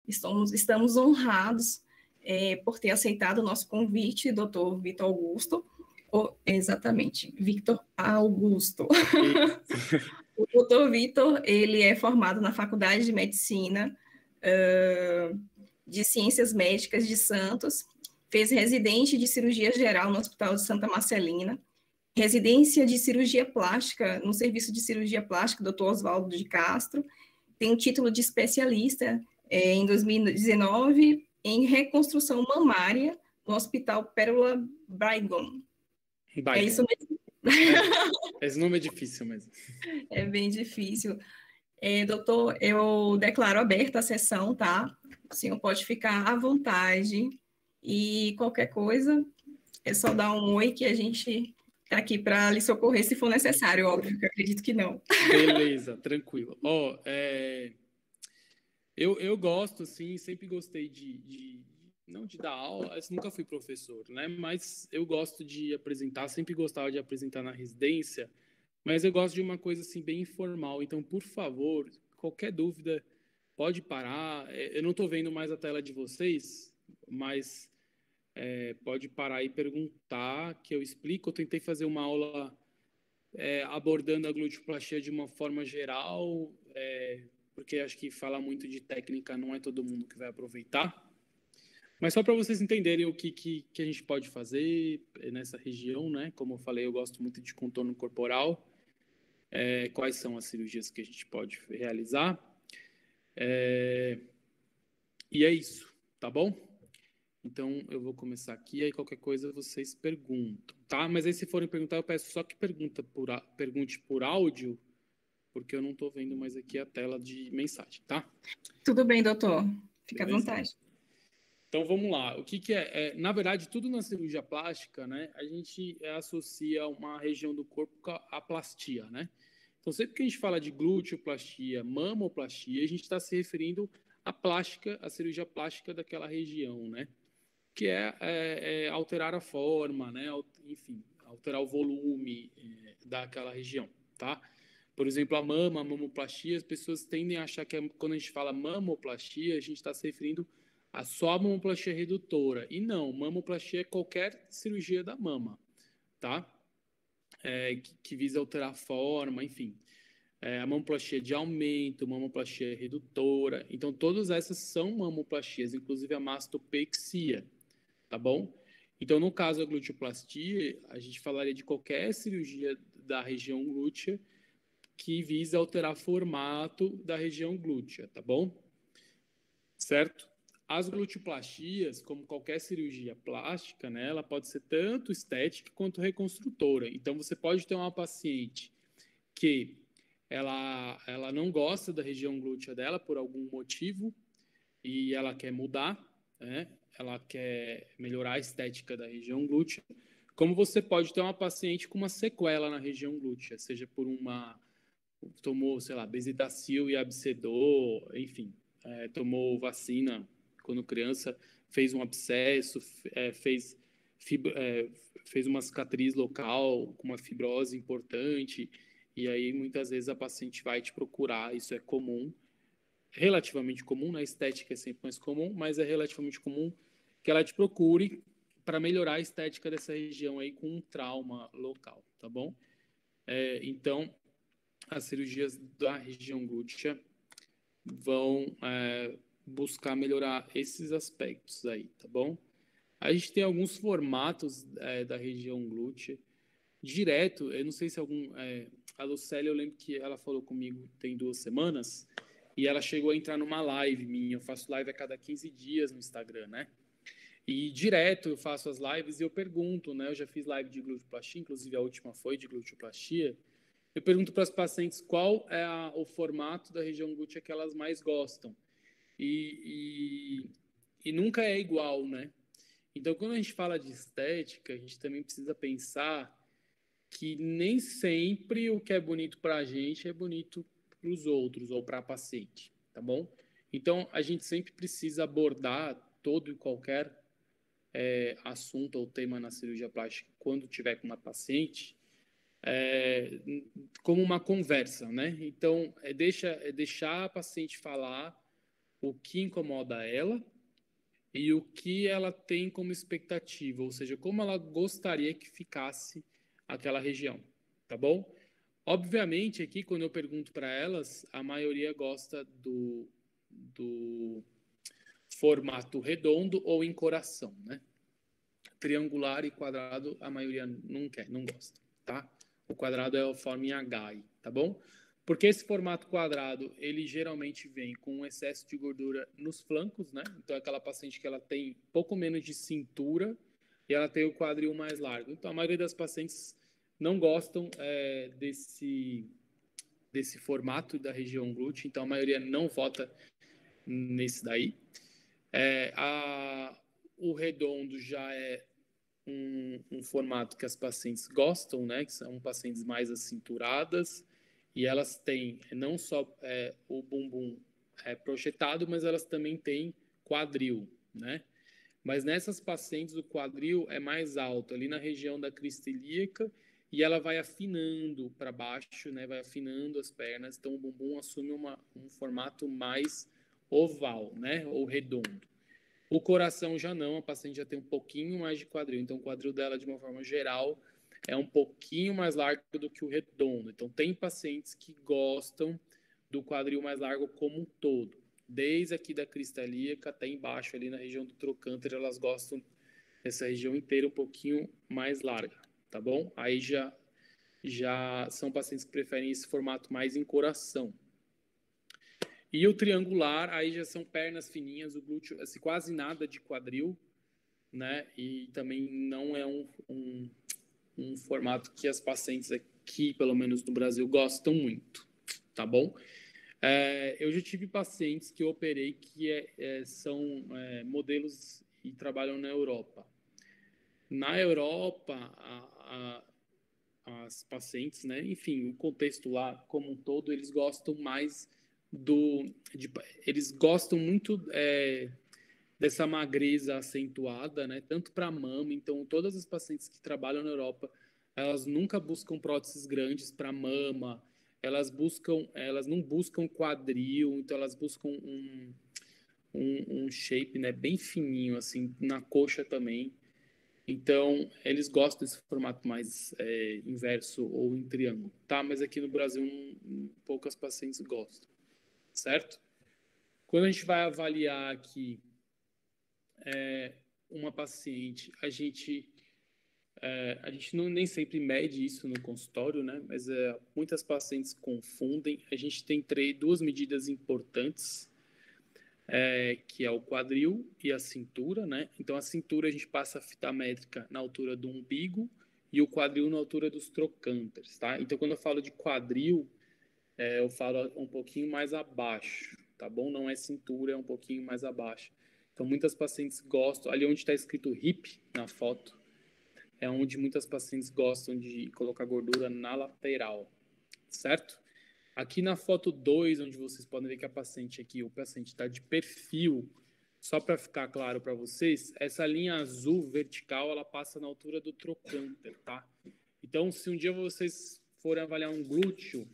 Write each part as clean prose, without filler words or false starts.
Estamos honrados por ter aceitado o nosso convite, doutor Vitor Augusto. Exatamente, Victor Augusto. O doutor Vitor, ele é formado na Faculdade de Medicina de Ciências Médicas de Santos, fez residente de cirurgia geral no Hospital de Santa Marcelina, residência de cirurgia plástica no Serviço de Cirurgia Plástica, Dr. Oswaldo de Castro, tem um título de especialista em 2019 em reconstrução mamária no Hospital Pérola Baigon. É isso mesmo? Esse nome é difícil mesmo. É bem difícil. Doutor, eu declaro aberta a sessão, tá? O senhor pode ficar à vontade e qualquer coisa é só dar um oi que a gente está aqui para lhe socorrer se for necessário, óbvio, que eu acredito que não. Beleza, tranquilo. Eu gosto, assim, sempre gostei não de dar aula, eu nunca fui professor, né? Mas eu gosto de apresentar, sempre gostava de apresentar na residência, mas eu gosto de uma coisa, assim, bem informal. Então, por favor, qualquer dúvida, pode parar. Eu não estou vendo mais a tela de vocês, mas pode parar e perguntar, que eu explico. Eu tentei fazer uma aula abordando a glutioplastia de uma forma geral, porque acho que falar muito de técnica não é todo mundo que vai aproveitar. Mas só para vocês entenderem o que a gente pode fazer nessa região, né? Como eu falei, eu gosto muito de contorno corporal. Quais são as cirurgias que a gente pode realizar. E é isso, tá bom? Então, eu vou começar aqui, aí qualquer coisa vocês perguntam, tá? Mas aí se forem perguntar, eu peço só que pergunte por áudio, porque eu não estou vendo mais aqui a tela de mensagem, tá? Tudo bem, doutor. Fica à vontade. Então, vamos lá. O que é? Na verdade, tudo na cirurgia plástica, né? A gente associa uma região do corpo à plastia, né? Então, sempre que a gente fala de glúteoplastia, mamoplastia, a gente está se referindo à plástica, à cirurgia plástica daquela região, né? Que é alterar a forma, né? Enfim, alterar o volume daquela região, tá? Por exemplo, a mamoplastia, as pessoas tendem a achar que quando a gente fala mamoplastia, a gente está se referindo a só a mamoplastia redutora. E não, mamoplastia é qualquer cirurgia da mama, tá? Que visa alterar a forma, enfim. A mamoplastia de aumento, mamoplastia redutora. Então, todas essas são mamoplastias, inclusive a mastopexia, tá bom? Então, no caso da glutioplastia, a gente falaria de qualquer cirurgia da região glútea que visa alterar formato da região glútea, tá bom? Certo? As glutioplastias, como qualquer cirurgia plástica, né, ela pode ser tanto estética quanto reconstrutora. Então, você pode ter uma paciente que ela não gosta da região glútea dela por algum motivo e ela quer mudar, né? Ela quer melhorar a estética da região glútea. Como você pode ter uma paciente com uma sequela na região glútea, seja por tomou, sei lá, bezetacil e abscedou, enfim, tomou vacina quando criança, fez um abscesso, fez uma cicatriz local com uma fibrose importante, e aí muitas vezes a paciente vai te procurar, isso é comum, relativamente comum, na estética é sempre mais comum, mas é relativamente comum que ela te procure para melhorar a estética dessa região aí com um trauma local, tá bom? Então, as cirurgias da região glútea vão buscar melhorar esses aspectos aí, tá bom? A gente tem alguns formatos da região glútea. Direto, eu não sei se a Lucélia, eu lembro que ela falou comigo tem 2 semanas, e ela chegou a entrar numa live minha. Eu faço live a cada 15 dias no Instagram, né? E direto eu faço as lives e eu pergunto, né? Eu já fiz live de glutioplastia, inclusive a última foi de glutioplastia. Eu pergunto para as pacientes qual é o formato da região glútea que elas mais gostam. E nunca é igual, né? Então, quando a gente fala de estética, a gente também precisa pensar que nem sempre o que é bonito para a gente é bonito para os outros ou para a paciente, tá bom? Então, a gente sempre precisa abordar todo e qualquer assunto ou tema na cirurgia plástica quando tiver com uma paciente como uma conversa, né? Então, deixar a paciente falar, o que incomoda ela e o que ela tem como expectativa, ou seja, como ela gostaria que ficasse aquela região, tá bom? Obviamente, aqui, quando eu pergunto para elas, a maioria gosta do formato redondo ou em coração, né? Triangular e quadrado, a maioria não quer, não gosta, tá? O quadrado é a forma em H, tá bom? Porque esse formato quadrado, ele geralmente vem com um excesso de gordura nos flancos, né? Então, é aquela paciente que ela tem pouco menos de cintura e ela tem o quadril mais largo. Então, a maioria das pacientes não gostam desse formato da região glútea, então a maioria não vota nesse daí. O redondo já é um formato que as pacientes gostam, né? Que são pacientes mais acinturadas e elas têm não só o bumbum projetado, mas elas também têm quadril, né? Mas nessas pacientes o quadril é mais alto, ali na região da crista ilíaca, e ela vai afinando para baixo, né? Vai afinando as pernas, então o bumbum assume um formato mais oval, né? Ou redondo. O coração já não, a paciente já tem um pouquinho mais de quadril, então o quadril dela, de uma forma geral, é um pouquinho mais largo do que o redondo. Então tem pacientes que gostam do quadril mais largo como um todo. Desde aqui da crista ilíaca até embaixo, ali na região do trocânter, elas gostam dessa região inteira um pouquinho mais larga, tá bom? Aí já são pacientes que preferem esse formato mais em coração. E o triangular, aí já são pernas fininhas, o glúteo, assim, quase nada de quadril, né? E também não é um formato que as pacientes aqui, pelo menos no Brasil, gostam muito, tá bom? Eu já tive pacientes que eu operei que são modelos e trabalham na Europa. Na Europa, as pacientes, né? Enfim, o contexto lá como um todo, eles gostam mais eles gostam muito dessa magreza acentuada, né? Tanto para mama, então todas as pacientes que trabalham na Europa, elas nunca buscam próteses grandes para mama, elas não buscam quadril, então elas buscam um shape, né, bem fininho, assim, na coxa também. Então, eles gostam desse formato mais inverso ou em triângulo, tá? Mas aqui no Brasil, poucas pacientes gostam, certo? Quando a gente vai avaliar aqui uma paciente, a gente nem sempre mede isso no consultório, né? Mas muitas pacientes confundem. A gente tem duas medidas importantes, que é o quadril e a cintura, né? Então, a cintura a gente passa a fita métrica na altura do umbigo e o quadril na altura dos trocânteres, tá? Então, quando eu falo de quadril, eu falo um pouquinho mais abaixo, tá bom? Não é cintura, é um pouquinho mais abaixo. Então, muitas pacientes gostam, ali onde está escrito hip na foto, é onde muitas pacientes gostam de colocar gordura na lateral, certo? Aqui na foto 2, onde vocês podem ver que o paciente está de perfil, só para ficar claro para vocês, essa linha azul vertical, ela passa na altura do trocânter, tá? Então, se um dia vocês forem avaliar um glúteo,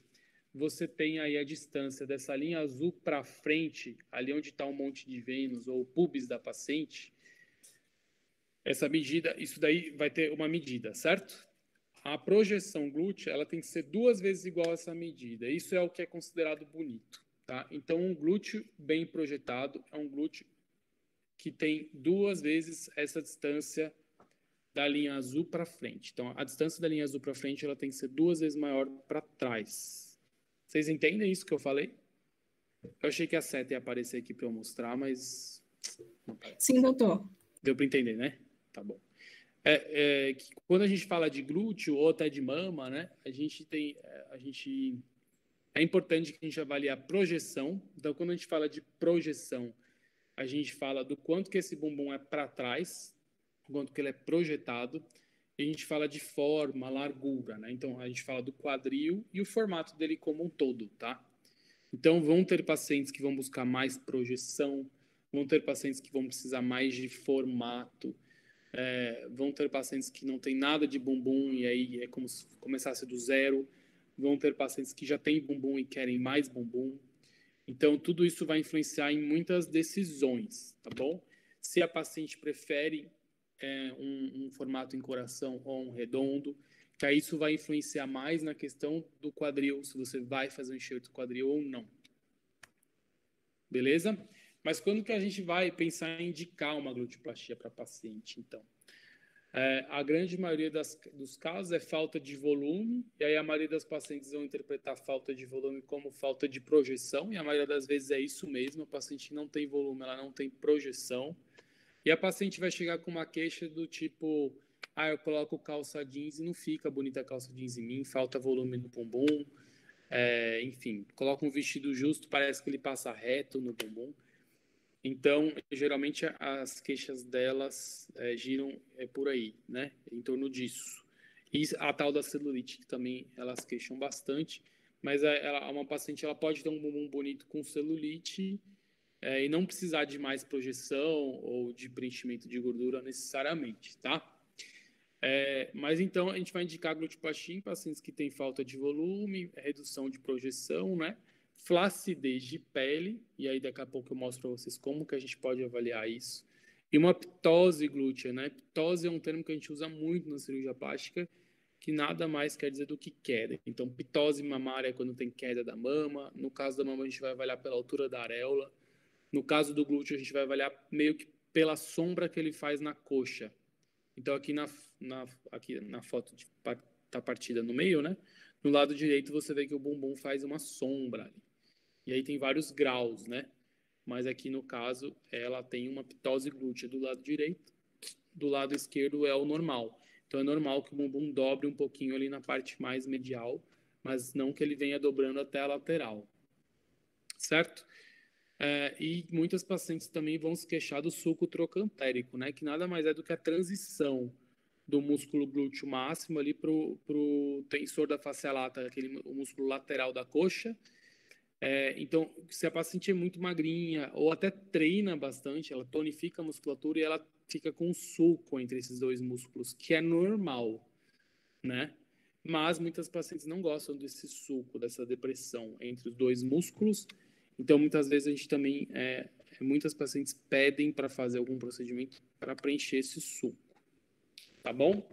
você tem aí a distância dessa linha azul para frente, ali onde está o monte de Vênus ou o pubis da paciente, essa medida, isso daí vai ter uma medida, certo? A projeção glútea, ela tem que ser 2 vezes igual a essa medida. Isso é o que é considerado bonito, tá? Então, um glúteo bem projetado é um glúteo que tem 2 vezes essa distância da linha azul para frente. Então, a distância da linha azul para frente, ela tem que ser 2 vezes maior para trás. Vocês entendem isso que eu falei? Eu achei que a seta ia aparecer aqui para eu mostrar, mas não aparece. Sim, doutor. Deu para entender, né? Tá bom. Que quando a gente fala de glúteo ou até de mama, né, é importante que a gente avalie a projeção. Então, quando a gente fala de projeção, a gente fala do quanto que esse bumbum é para trás, quanto que ele é projetado, e a gente fala de forma, largura, né? Então, a gente fala do quadril e o formato dele como um todo, tá? Então, vão ter pacientes que vão buscar mais projeção, vão ter pacientes que vão precisar mais de formato, vão ter pacientes que não tem nada de bumbum e aí é como se começasse do zero. Vão ter pacientes que já têm bumbum e querem mais bumbum. Então, tudo isso vai influenciar em muitas decisões, tá bom? Se a paciente prefere um formato em coração ou um redondo, que aí isso vai influenciar mais na questão do quadril, se você vai fazer um enxerto quadril ou não. Beleza? Mas quando que a gente vai pensar em indicar uma glutioplastia para paciente, então? A grande maioria dos casos é falta de volume, e aí a maioria das pacientes vão interpretar falta de volume como falta de projeção, e a maioria das vezes é isso mesmo, a paciente não tem volume, ela não tem projeção, e a paciente vai chegar com uma queixa do tipo, eu coloco calça jeans e não fica bonita a calça jeans em mim, falta volume no bumbum, enfim, coloca um vestido justo, parece que ele passa reto no bumbum. Então, geralmente, as queixas delas giram por aí, né? Em torno disso. E a tal da celulite, que também elas queixam bastante, mas uma paciente ela pode ter um bumbum bonito com celulite e não precisar de mais projeção ou de preenchimento de gordura necessariamente, tá? Mas então, a gente vai indicar glutioplastia em pacientes que têm falta de volume, redução de projeção, né? Flacidez de pele, e aí daqui a pouco eu mostro para vocês como que a gente pode avaliar isso, e uma ptose glútea, né? Ptose é um termo que a gente usa muito na cirurgia plástica, que nada mais quer dizer do que queda. Então, ptose mamária é quando tem queda da mama, no caso da mama a gente vai avaliar pela altura da areola, no caso do glúteo a gente vai avaliar meio que pela sombra que ele faz na coxa. Então, aqui na foto tá partida no meio, né? No lado direito você vê que o bumbum faz uma sombra ali. E aí tem vários graus, né? Mas aqui no caso, ela tem uma ptose glútea do lado direito, do lado esquerdo é o normal. Então é normal que o bumbum dobre um pouquinho ali na parte mais medial, mas não que ele venha dobrando até a lateral. Certo? E muitas pacientes também vão se queixar do sulco trocantérico, né? Que nada mais é do que a transição do músculo glúteo máximo ali para o tensor da face lata, o músculo lateral da coxa. Então, se a paciente é muito magrinha ou até treina bastante, ela tonifica a musculatura e ela fica com um sulco entre esses dois músculos, que é normal, né? Mas muitas pacientes não gostam desse sulco, dessa depressão entre os dois músculos. Então, muitas vezes a gente também, muitas pacientes pedem para fazer algum procedimento para preencher esse sulco, tá bom?